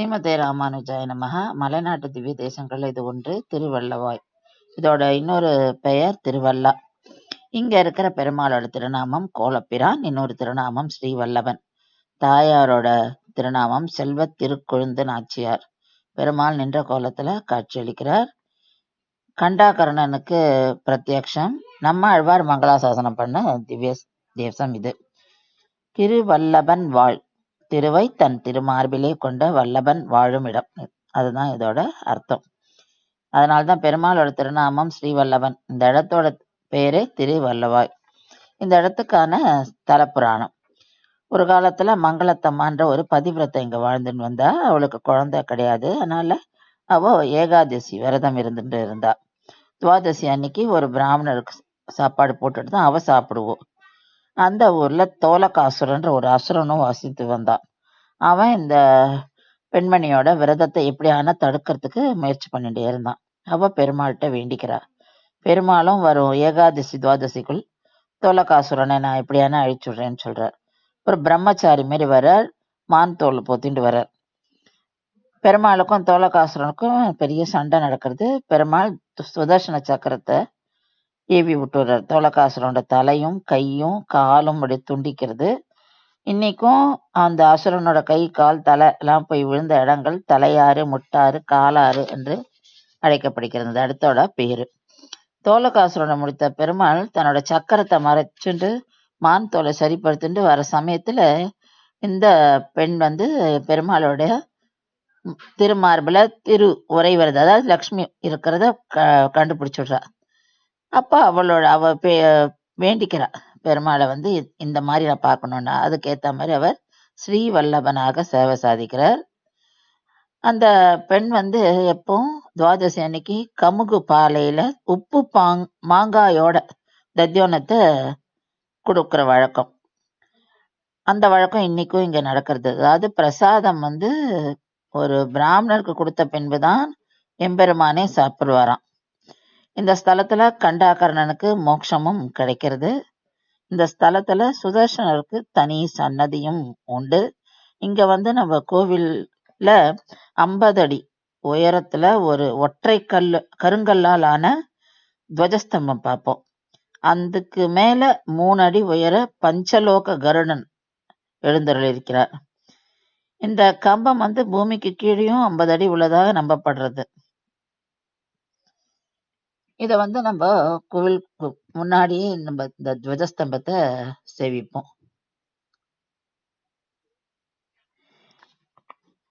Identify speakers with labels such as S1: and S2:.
S1: ஸ்ரீமதே ராமானுஜாய நமஹ. மலைநாட்டு திவ்ய தேசங்கள்ல இது ஒன்று திருவல்லவாய். இதோட இன்னொரு பெயர் திருவல்லா. இங்க இருக்கிற பெருமாளோட திருநாமம் கோலப்பிரான், இன்னொரு திருநாமம் ஸ்ரீவல்லவன். தாயாரோட திருநாமம் செல்வ திருக்கொழுந்து நாச்சியார். பெருமாள் நின்ற கோலத்துல காட்சியளிக்கிறார். கண்டாகர்ணனுக்கு பிரத்யக்ஷம். நம்ம ஆழ்வார் மங்களாசாசனம் பண்ண திவ்ய தேசம் இது. திருவல்லபன் வாழ், திருவை தன் திருமார்பிலே கொண்ட வல்லபன் வாழும் இடம். அதுதான் இதோட அர்த்தம். அதனால்தான் பெருமாளோட திருநாமம் ஸ்ரீவல்லவன். இந்த இடத்தோட பேரே திருவல்லவாய். இந்த இடத்துக்கான ஸ்தல புராணம். ஒரு காலத்துல மங்களத்தம்மான்ற ஒரு பதிவிரத்தை இங்க வாழ்ந்துன்னு வந்தா. அவளுக்கு குழந்தை கிடையாது. அதனால அவ ஏகாதசி விரதம் இருந்துட்டு இருந்தா. துவாதசி அன்னைக்கு ஒரு பிராமணருக்கு சாப்பாடு போட்டுட்டு தான் அவ சாப்பிடுவோம். அந்த ஊர்ல தோலகாசுரன்ற ஒரு அசுரனும் வசித்து வந்தான். அவன் இந்த பெண்மணியோட விரதத்தை எப்படியான தடுக்கிறதுக்கு முயற்சி பண்ணிட்டே இருந்தான். அவ பெருமாள்கிட்ட வேண்டிக்கிறா. பெருமாளும் வரும் ஏகாதசி துவாதசிக்குள் தோலகாசுரனை நான் எப்படியான அழிச்சுடுறேன்னு சொல்றார். ஒரு பிரம்மச்சாரி மாரி வர்றார், மான் தோல் போத்திட்டு வர்றார். பெருமாளுக்கும் தோலகாசுரனுக்கும் பெரிய சண்டை நடக்கிறது. பெருமாள் சுதர்சன சக்கரத்தை ஏவி விட்டுறார். தோலகாசுரனோட தலையும் கையும் காலும் அப்படி துண்டிக்கிறது. இன்னைக்கும் அந்த அசுரனோட கை கால் தலை எல்லாம் போய் விழுந்த இடங்கள் தலையாறு, முட்டாறு, காலாறு என்று அழைக்கப்படுகிறது. இந்த இடத்தோட பேரு. தோலகாசுரனை முடித்த பெருமாள் தன்னோட சக்கரத்தை மறைச்சுட்டு மான் தோலை சரிப்படுத்திட்டு வர சமயத்துல இந்த பெண் பெருமாளோட திருமார்புல உரை வருது, அதாவது லக்ஷ்மி இருக்கிறத கண்டுபிடிச்சுடுறா. அப்ப அவ வேண்டிக்கிறா பெருமாளை இந்த மாதிரி நான் பார்க்கணும்னா. அதுக்கேத்த மாதிரி அவர் ஸ்ரீவல்லபனாக சேவை சாதிக்கிறார். அந்த பெண் எப்பவும் துவாதசி அன்னைக்கு கமுகு பாலையில உப்பு மாங்காயோட தத்தியோனத்தை கொடுக்குற வழக்கம். அந்த வழக்கம் இன்னைக்கும் இங்க நடக்கிறது. அதாவது பிரசாதம் ஒரு பிராமணருக்கு கொடுத்த பின்புதான் எம்பெருமானே சாப்பிடுவாராம். இந்த ஸ்தலத்துல கண்டாகர்ணனுக்கு மோட்சமும் கிடைக்கிறது. இந்த ஸ்தலத்துல சுதர்சனருக்கு தனி சன்னதியும் உண்டு. இங்க நம்ம கோவில்ல 50 அடி உயரத்துல ஒரு ஒற்றை கருங்கல்லால் ஆன துவஜஸ்தம்பம் பார்ப்போம். அதுக்கு மேல 3 அடி உயர பஞ்சலோக கருடன் எழுந்தருள் இருக்கிறார். இந்த கம்பம் பூமிக்கு கீழேயும் 50 அடி உள்ளதாக நம்பப்படுறது. இத நம்ம கோவில் முன்னாடியே நம்ம இந்த துவஜஸ்தம்பத்தை சேவிப்போம்.